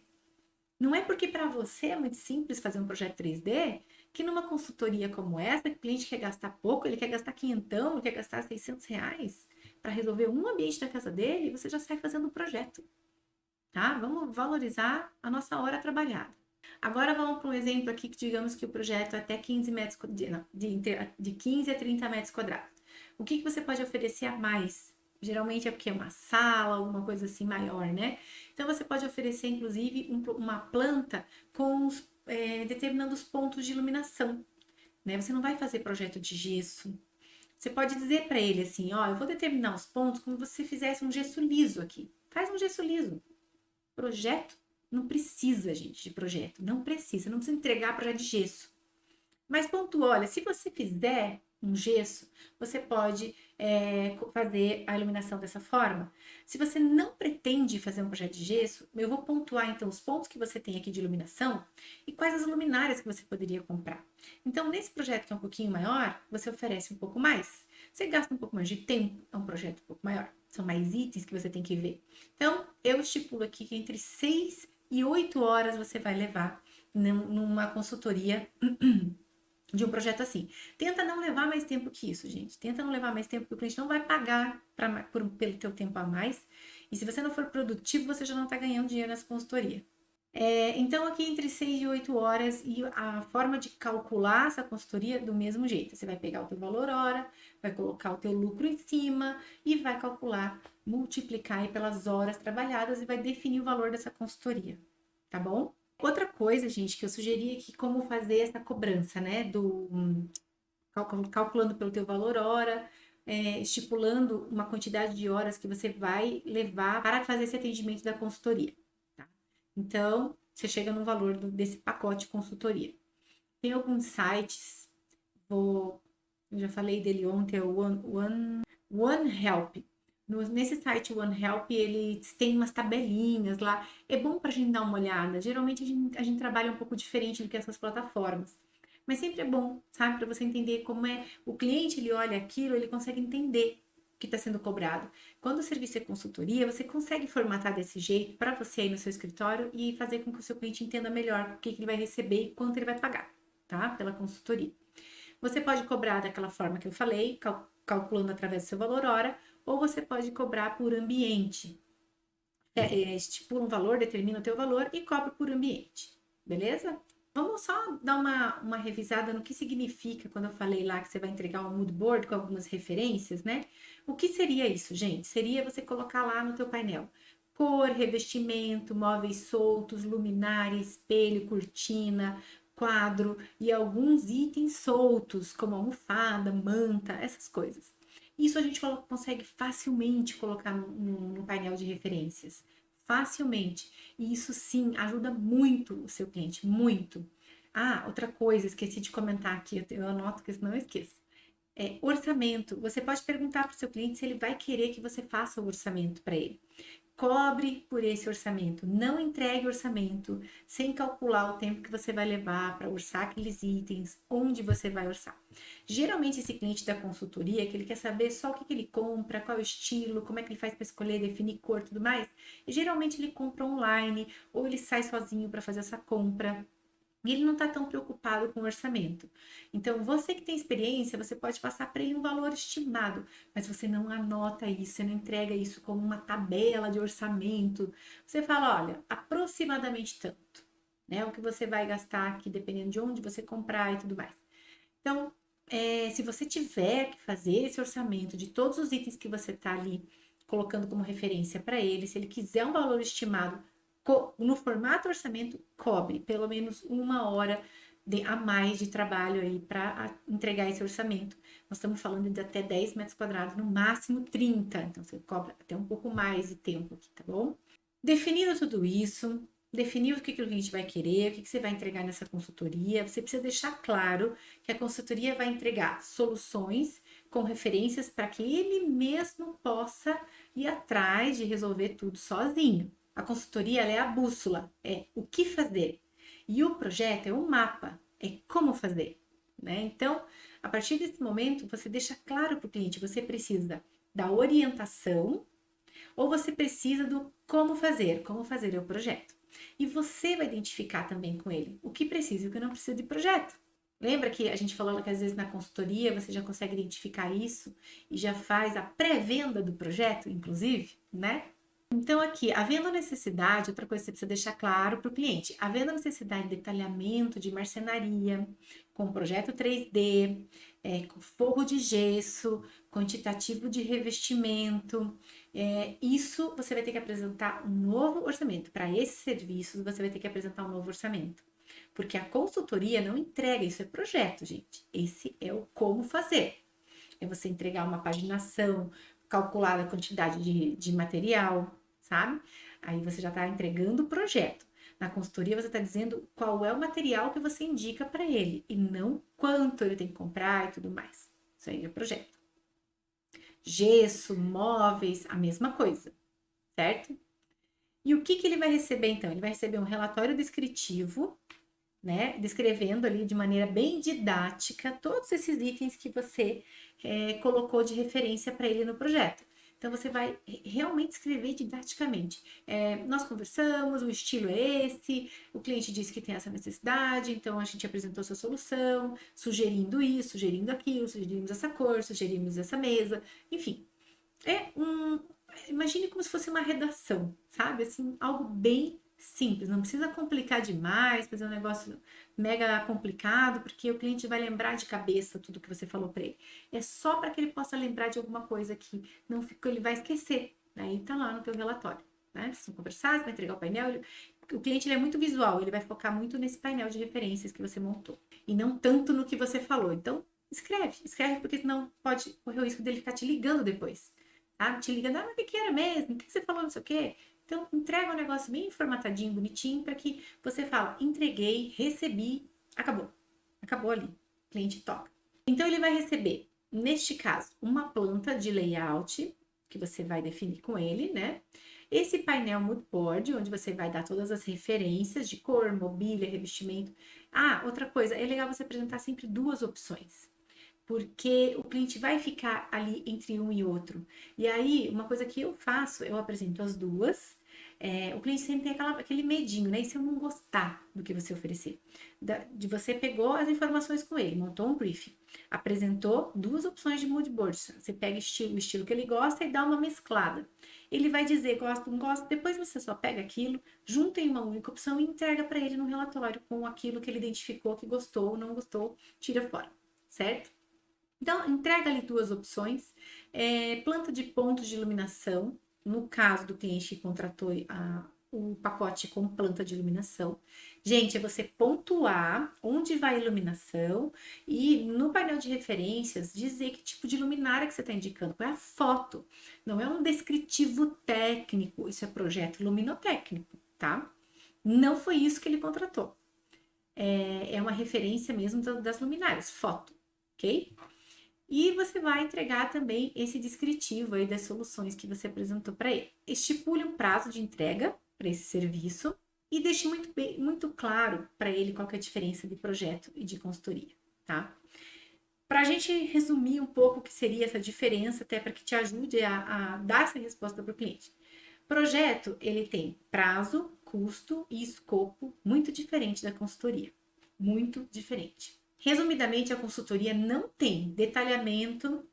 Não é porque para você é muito simples fazer um projeto 3D que numa consultoria como essa, que o cliente quer gastar pouco, ele quer gastar quinhentão, ele quer gastar R$ 600 para resolver um ambiente da casa dele, você já sai fazendo um projeto, tá? Vamos valorizar a nossa hora trabalhada. Agora vamos para um exemplo aqui que digamos que o projeto é até 15 metros, de 15 a 30 metros quadrados. O que você pode oferecer a mais? Geralmente é porque é uma sala, alguma coisa assim maior, né? Então você pode oferecer, inclusive, uma planta com determinando os pontos de iluminação. né? Você não vai fazer projeto de gesso. Você pode dizer para ele assim, ó, eu vou determinar os pontos como se você fizesse um gesso liso aqui. Faz um gesso liso. Projeto não precisa, gente, de projeto. Não precisa, não precisa entregar projeto de gesso. Mas pontua, olha, se você fizer um gesso, você pode fazer a iluminação dessa forma. Se você não pretende fazer um projeto de gesso, eu vou pontuar então os pontos que você tem aqui de iluminação e quais as luminárias que você poderia comprar. Então, nesse projeto que é um pouquinho maior, você oferece um pouco mais. Você gasta um pouco mais de tempo, é um projeto um pouco maior. São mais itens que você tem que ver. Então, eu estipulo aqui que entre 6 e 8 horas você vai levar numa consultoria de um projeto assim. Tenta não levar mais tempo que isso, gente. Tenta não levar mais tempo, porque o cliente não vai pagar pelo teu tempo a mais. E se você não for produtivo, você já não está ganhando dinheiro nessa consultoria. Então, aqui entre 6 e 8 horas, e a forma de calcular essa consultoria do mesmo jeito. Você vai pegar o teu valor hora, vai colocar o teu lucro em cima e vai calcular, multiplicar aí pelas horas trabalhadas e vai definir o valor dessa consultoria, tá bom? Outra coisa, gente, que eu sugeri aqui, como fazer essa cobrança, né, calculando pelo teu valor hora, estipulando uma quantidade de horas que você vai levar para fazer esse atendimento da consultoria, tá? Então, você chega no valor desse pacote de consultoria. Tem alguns sites, eu já falei dele ontem, é o One Help. Nesse site One Help, eles têm umas tabelinhas lá. É bom para a gente dar uma olhada. Geralmente a gente trabalha um pouco diferente do que essas plataformas. Mas sempre é bom, sabe? Para você entender como é. O cliente, ele olha aquilo, ele consegue entender o que está sendo cobrado. Quando o serviço é consultoria, você consegue formatar desse jeito para você aí no seu escritório e fazer com que o seu cliente entenda melhor o que ele vai receber e quanto ele vai pagar, tá? Pela consultoria. Você pode cobrar daquela forma que eu falei, calculando através do seu valor hora, ou você pode cobrar por ambiente. Estipula um valor, determina o teu valor e cobra por ambiente, beleza? Vamos só dar uma revisada no que significa quando eu falei lá que você vai entregar um mood board com algumas referências, né? O que seria isso, gente? Seria você colocar lá no teu painel cor, revestimento, móveis soltos, luminária, espelho, cortina, quadro e alguns itens soltos, como almofada, manta, essas coisas. Isso a gente consegue facilmente colocar no painel de referências. Facilmente. E isso sim ajuda muito o seu cliente, muito. Ah, outra coisa, esqueci de comentar aqui, eu anoto que senão eu esqueço. Orçamento. Você pode perguntar para o seu cliente se ele vai querer que você faça o orçamento para ele. Cobre por esse orçamento. Não entregue orçamento sem calcular o tempo que você vai levar para orçar aqueles itens, onde você vai orçar. Geralmente, esse cliente da consultoria, que ele quer saber só o que ele compra, qual é o estilo, como é que ele faz para escolher, definir cor e tudo mais, e geralmente ele compra online ou ele sai sozinho para fazer essa compra. E ele não está tão preocupado com o orçamento. Então, você que tem experiência, você pode passar para ele um valor estimado, mas você não anota isso, você não entrega isso como uma tabela de orçamento. Você fala, olha, aproximadamente tanto, né? O que você vai gastar aqui, dependendo de onde você comprar e tudo mais. Então, se você tiver que fazer esse orçamento de todos os itens que você está ali colocando como referência para ele, se ele quiser um valor estimado no formato orçamento, cobre pelo menos uma hora a mais de trabalho aí para entregar esse orçamento. Nós estamos falando de até 10 metros quadrados, no máximo 30. Então, você cobra até um pouco mais de tempo aqui, tá bom? Definido tudo isso, definir o que o cliente vai querer, o que você vai entregar nessa consultoria, você precisa deixar claro que a consultoria vai entregar soluções com referências para que ele mesmo possa ir atrás de resolver tudo sozinho. A consultoria ela é a bússola, é o que fazer. E o projeto é o mapa, é como fazer. Né? Então, a partir desse momento, você deixa claro para o cliente, você precisa da orientação ou você precisa do como fazer é o projeto. E você vai identificar também com ele o que precisa e o que não precisa de projeto. Lembra que a gente falou que às vezes na consultoria você já consegue identificar isso e já faz a pré-venda do projeto, inclusive, né? Então, aqui, havendo necessidade, outra coisa que você precisa deixar claro para o cliente, havendo necessidade de detalhamento de marcenaria, com projeto 3D, com forro de gesso, quantitativo de revestimento, isso você vai ter que apresentar um novo orçamento. Para esses serviços, você vai ter que apresentar um novo orçamento. Porque a consultoria não entrega, isso é projeto, gente. Esse é o como fazer. É você entregar uma paginação, calcular a quantidade de material, sabe? Aí você já está entregando o projeto. Na consultoria, você está dizendo qual é o material que você indica para ele e não quanto ele tem que comprar e tudo mais. Isso aí é projeto. Gesso, móveis, a mesma coisa, certo? E o que ele vai receber então? Ele vai receber um relatório descritivo, né? Descrevendo ali de maneira bem didática todos esses itens que você colocou de referência para ele no projeto. Então, você vai realmente escrever didaticamente. Nós conversamos, o estilo é esse, o cliente disse que tem essa necessidade, então a gente apresentou sua solução, sugerindo isso, sugerindo aquilo, sugerimos essa cor, sugerimos essa mesa, enfim. Imagine como se fosse uma redação, sabe? Assim, algo bem simples, não precisa complicar demais, fazer um negócio mega complicado, porque o cliente vai lembrar de cabeça tudo que você falou para ele. É só para que ele possa lembrar de alguma coisa que não ficou, ele vai esquecer. Aí tá lá no teu relatório, né? Vocês vão conversar, você vai entregar o painel. O cliente ele é muito visual, ele vai focar muito nesse painel de referências que você montou e não tanto no que você falou. Então, escreve, porque senão pode correr o risco dele ficar te ligando depois. Tá? Te ligando, mas o que era mesmo? O que você falou, não sei o quê? Então, entrega um negócio bem formatadinho, bonitinho, para que você fala, entreguei, recebi, acabou. Acabou ali. O cliente toca. Então, ele vai receber, neste caso, uma planta de layout, que você vai definir com ele, né? Esse painel moodboard, onde você vai dar todas as referências de cor, mobília, revestimento. Ah, outra coisa, é legal você apresentar sempre duas opções, porque o cliente vai ficar ali entre um e outro. E aí, uma coisa que eu faço, eu apresento as duas. O cliente sempre tem aquele medinho, né? E se eu não gostar do que você oferecer? De você pegou as informações com ele, montou um briefing, apresentou duas opções de mood board. Você pega o estilo que ele gosta e dá uma mesclada. Ele vai dizer gosto, não gosto, depois você só pega aquilo, junta em uma única opção e entrega para ele no relatório com aquilo que ele identificou que gostou ou não gostou, tira fora, certo? Então, entrega ali duas opções. Planta de pontos de iluminação, no caso do cliente que contratou o pacote com planta de iluminação. Gente, é você pontuar onde vai a iluminação e no painel de referências dizer que tipo de luminária que você está indicando, qual é a foto. Não é um descritivo técnico, isso é projeto luminotécnico, tá? Não foi isso que ele contratou. É uma referência mesmo das luminárias, foto, ok? E você vai entregar também esse descritivo aí das soluções que você apresentou para ele. Estipule um prazo de entrega para esse serviço e deixe muito claro para ele qual que é a diferença de projeto e de consultoria, tá? Para a gente resumir um pouco o que seria essa diferença, até para que te ajude a dar essa resposta para o cliente. Projeto, ele tem prazo, custo e escopo muito diferente da consultoria. Muito diferente. Resumidamente, a consultoria não tem detalhamento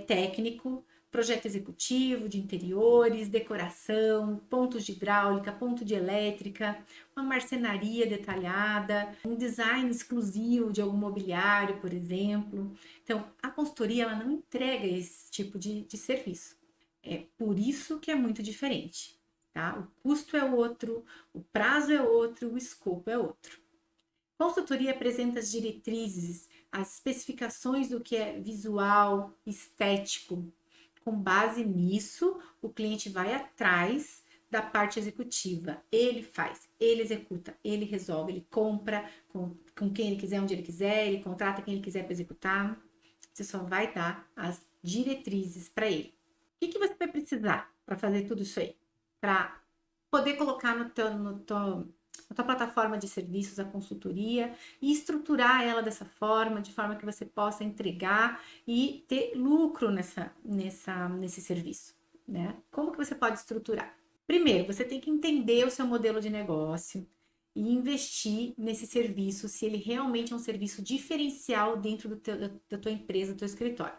técnico, projeto executivo de interiores, decoração, pontos de hidráulica, ponto de elétrica, uma marcenaria detalhada, um design exclusivo de algum mobiliário, por exemplo. Então, a consultoria ela não entrega esse tipo de serviço. É por isso que é muito diferente, tá? O custo é outro, o prazo é outro, o escopo é outro. Consultoria apresenta as diretrizes, as especificações do que é visual, estético. Com base nisso, o cliente vai atrás da parte executiva. Ele faz, ele executa, ele resolve, ele compra com quem ele quiser, onde ele quiser, ele contrata quem ele quiser para executar. Você só vai dar as diretrizes para ele. O que você vai precisar para fazer tudo isso aí? Para poder colocar na tua plataforma de serviços a consultoria e estruturar ela dessa forma, de forma que você possa entregar e ter lucro nesse serviço, né? Como que você pode estruturar? Primeiro, você tem que entender o seu modelo de negócio e investir nesse serviço, se ele realmente é um serviço diferencial dentro da tua empresa, do teu escritório.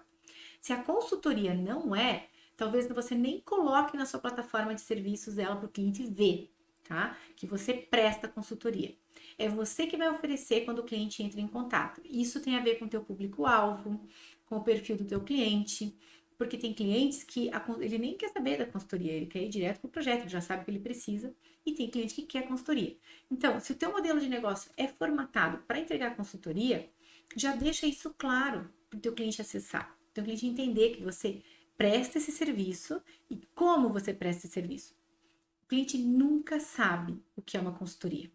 Se a consultoria não é, talvez você nem coloque na sua plataforma de serviços ela para o cliente ver, tá? Que você presta consultoria. É você que vai oferecer quando o cliente entra em contato. Isso tem a ver com o teu público-alvo, com o perfil do teu cliente, porque tem clientes que ele nem quer saber da consultoria, ele quer ir direto para o projeto, ele já sabe o que ele precisa, e tem cliente que quer consultoria. Então, se o teu modelo de negócio é formatado para entregar consultoria, já deixa isso claro para o teu cliente acessar, para o teu cliente entender que você presta esse serviço e como você presta esse serviço. O cliente nunca sabe o que é uma consultoria.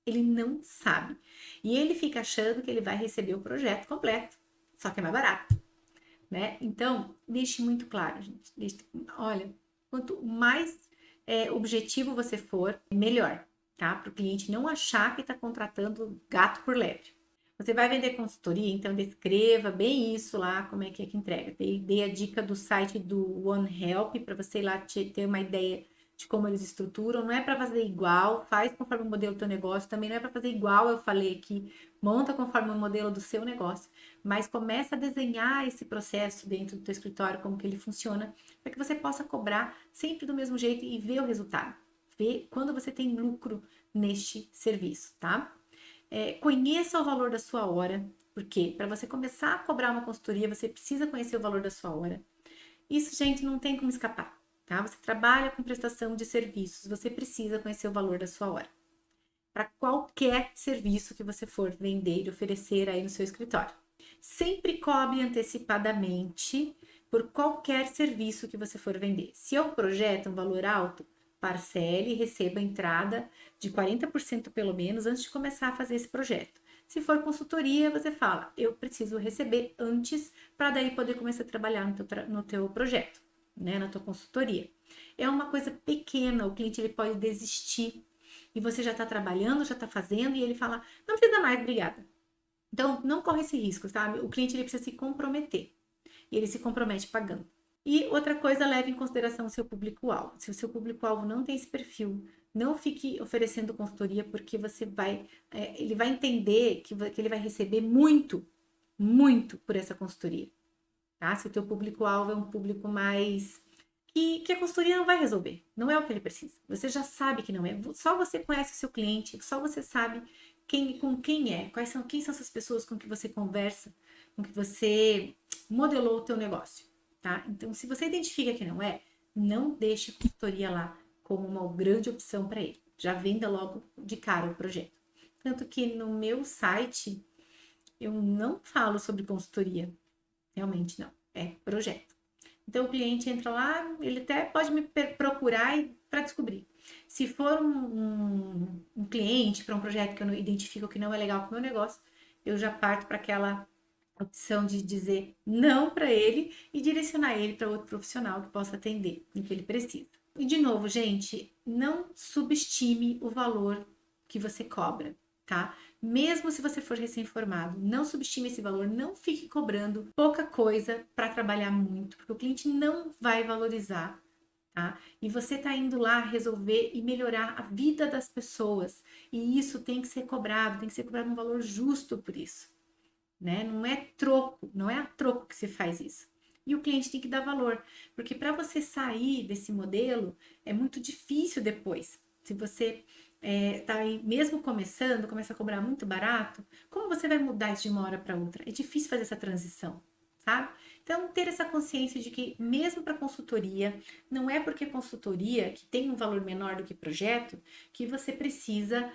Ele não sabe. E ele fica achando que ele vai receber o projeto completo, só que é mais barato, né? Então, deixe muito claro, gente. Olha, quanto mais objetivo você for, melhor, tá? Para o cliente não achar que está contratando gato por lebre. Você vai vender consultoria, então descreva bem isso lá, como é que entrega. Dei a dica do site do OneHelp para você ir lá ter uma ideia de como eles estruturam. Não é para fazer igual, faz conforme o modelo do teu negócio. Também não é para fazer igual, eu falei aqui, monta conforme o modelo do seu negócio. Mas começa a desenhar esse processo dentro do teu escritório, como que ele funciona, para que você possa cobrar sempre do mesmo jeito e ver o resultado. Ver quando você tem lucro neste serviço, tá? Conheça o valor da sua hora, porque para você começar a cobrar uma consultoria, você precisa conhecer o valor da sua hora. Isso, gente, não tem como escapar, tá? Você trabalha com prestação de serviços, você precisa conhecer o valor da sua hora. Para qualquer serviço que você for vender e oferecer aí no seu escritório. Sempre cobre antecipadamente por qualquer serviço que você for vender. Se é um projeto, um valor alto, parcele e receba a entrada de 40% pelo menos antes de começar a fazer esse projeto. Se for consultoria, você fala, eu preciso receber antes para daí poder começar a trabalhar no teu projeto, né, na tua consultoria. É uma coisa pequena, o cliente ele pode desistir e você já está trabalhando, já está fazendo e ele fala, não precisa mais, obrigada. Então, não corre esse risco, sabe? O cliente ele precisa se comprometer e ele se compromete pagando. E outra coisa, leve em consideração o seu público-alvo. Se o seu público-alvo não tem esse perfil, não fique oferecendo consultoria, porque ele vai entender que ele vai receber muito, muito por essa consultoria, tá? Se o teu público-alvo é um público mais que a consultoria não vai resolver, não é o que ele precisa. Você já sabe que não é. Só você conhece o seu cliente, só você sabe com quem é, quem são essas pessoas com que você conversa, com que você modelou o teu negócio. Tá? Então, se você identifica que não é, não deixe a consultoria lá como uma grande opção para ele. Já venda logo de cara o projeto. Tanto que no meu site eu não falo sobre consultoria. Realmente não. É projeto. Então o cliente entra lá, ele até pode me procurar para descobrir. Se for um cliente para um projeto que eu não identifico que não é legal para o meu negócio, eu já parto para aquela opção de dizer não para ele e direcionar ele para outro profissional que possa atender no que ele precisa. E de novo, gente, não subestime o valor que você cobra, tá? Mesmo se você for recém-formado, não subestime esse valor, não fique cobrando pouca coisa para trabalhar muito, porque o cliente não vai valorizar, tá? E você tá indo lá resolver e melhorar a vida das pessoas, e isso tem que ser cobrado um valor justo por isso, né? Não é troco, não é a troco que se faz isso. E o cliente tem que dar valor, porque para você sair desse modelo é muito difícil depois. Se você tá aí mesmo começando, começa a cobrar muito barato, como você vai mudar isso de uma hora para outra? É difícil fazer essa transição, sabe? Então, ter essa consciência de que mesmo para consultoria, não é porque consultoria, que tem um valor menor do que projeto, que você precisa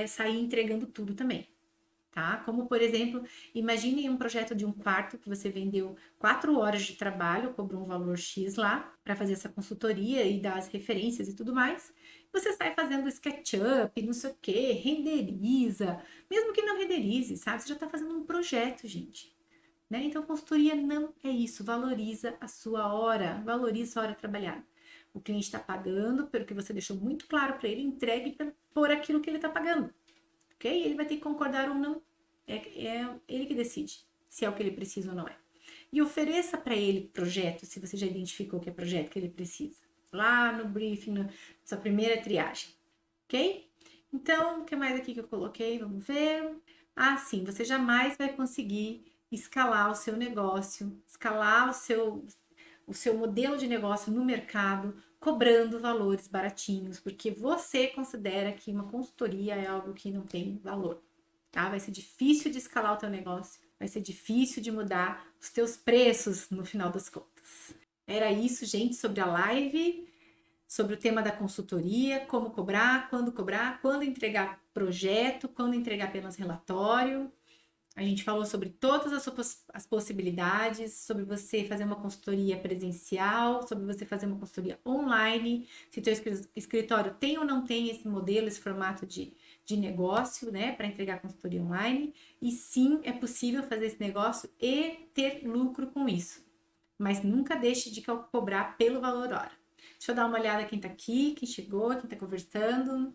sair entregando tudo também. Tá? Como, por exemplo, imagine um projeto de um quarto que você vendeu 4 horas de trabalho, cobrou um valor X lá para fazer essa consultoria e dar as referências e tudo mais. Você sai fazendo SketchUp, não sei o que, renderiza, mesmo que não renderize, sabe? Você já está fazendo um projeto, gente. Né? Então, consultoria não é isso, valoriza a sua hora, valoriza a hora trabalhada. O cliente está pagando pelo que você deixou muito claro para ele, entregue por aquilo que ele está pagando. Ok? Ele vai ter que concordar ou não. É ele que decide se é o que ele precisa ou não é. E ofereça para ele projeto, se você já identificou que é projeto que ele precisa. Lá no briefing, na sua primeira triagem. Ok? Então, o que mais aqui que eu coloquei? Vamos ver. Ah, sim, você jamais vai conseguir escalar o seu negócio, escalar o seu modelo de negócio no mercado, cobrando valores baratinhos, porque você considera que uma consultoria é algo que não tem valor, tá? Vai ser difícil de escalar o teu negócio, vai ser difícil de mudar os teus preços no final das contas. Era isso, gente, sobre a live, sobre o tema da consultoria, como cobrar, quando entregar projeto, quando entregar apenas relatório. A gente falou sobre todas as possibilidades, sobre você fazer uma consultoria presencial, sobre você fazer uma consultoria online, se teu escritório tem ou não tem esse modelo, esse formato de negócio, né, para entregar consultoria online. E sim, é possível fazer esse negócio e ter lucro com isso. Mas nunca deixe de cobrar pelo valor hora. Deixa eu dar uma olhada quem tá aqui, quem chegou, quem tá conversando.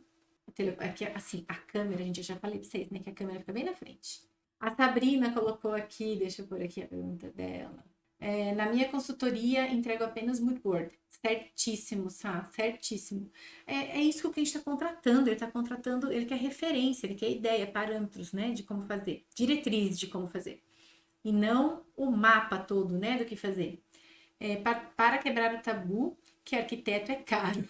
Aqui, assim, a câmera, gente, eu já falei pra vocês, né, que a câmera fica bem na frente. A Sabrina colocou aqui, deixa eu pôr aqui a pergunta dela. Na minha consultoria, entrego apenas mood board. Certíssimo, Sá, certíssimo. É isso que o cliente está contratando. Ele está contratando, ele quer referência, ele quer ideia, parâmetros, né, de como fazer, diretrizes de como fazer. E não o mapa todo, né, do que fazer. Para quebrar o tabu, que arquiteto é caro.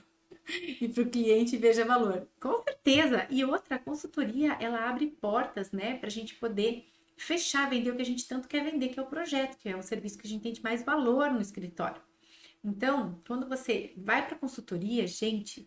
E para o cliente veja valor. Com certeza. E outra, a consultoria, ela abre portas, né, para a gente poder fechar, vender o que a gente tanto quer vender, que é o projeto, que é o serviço que a gente tem de mais valor no escritório. Então, quando você vai para a consultoria, gente,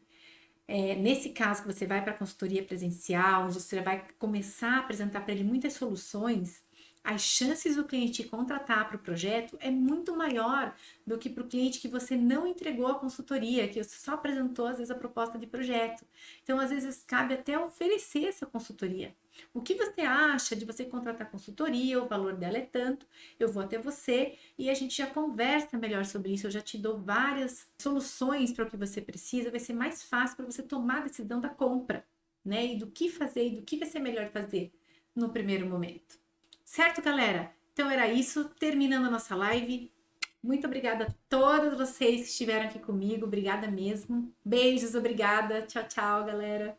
nesse caso que você vai para a consultoria presencial, onde você vai começar a apresentar para ele muitas soluções, as chances do cliente te contratar para o projeto é muito maior do que para o cliente que você não entregou a consultoria, que você só apresentou, às vezes, a proposta de projeto. Então, às vezes, cabe até oferecer essa consultoria. O que você acha de você contratar consultoria? O valor dela é tanto, eu vou até você e a gente já conversa melhor sobre isso. Eu já te dou várias soluções para o que você precisa. Vai ser mais fácil para você tomar a decisão da compra, né? E do que fazer e do que vai ser melhor fazer no primeiro momento. Certo, galera? Então era isso. Terminando a nossa live. Muito obrigada a todos vocês que estiveram aqui comigo. Obrigada mesmo. Beijos, obrigada. Tchau, tchau, galera.